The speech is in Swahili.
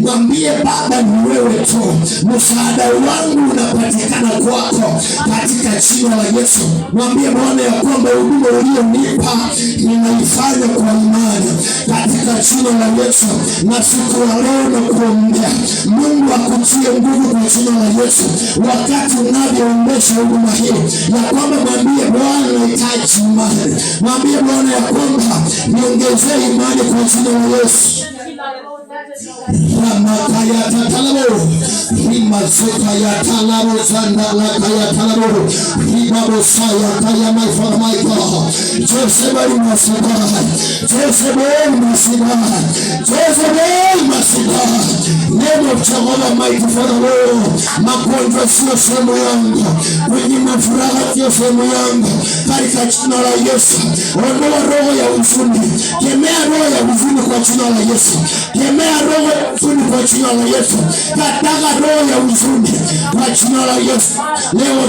Mwambie Baba, ni wewe tu, msaada wangu unapatikana kwako katika jina la Yesu. Mwambie Bwana ya kwamba huduma ulionipa ninaifanya kwa imani katika jina la Yesu. Na siku ya leo na kuombea Mungu akutie nguvu kwa jina la Yesu, wakati unavyoendesha huduma hii, ya kwamba mwambie Bwana, nahitaji imani. Mwambie Bwana ya kwamba niongezee imani kwa jina la Yesu. Ramakaya tatalabo, rimazuka ya talabo, zandala kaya talabo, ribabosaya kaya, my Father, my God. Jezebel masibaha, Jezebel masibaha, Jezebel masibaha. Name of Jehovah, mighty Father, Lord. Magonjwa sio sehemu yangu, kunyima furaha sio sehemu yangu, katika jina la Yesu. Ondoa roho ya huzuni, kemea roho ya huzuni kwa jina la Yesu. Kemea roho ya huzuni kwa jina la Yesu. Kataga roho ya huzuni kwa jina la Yesu. Leo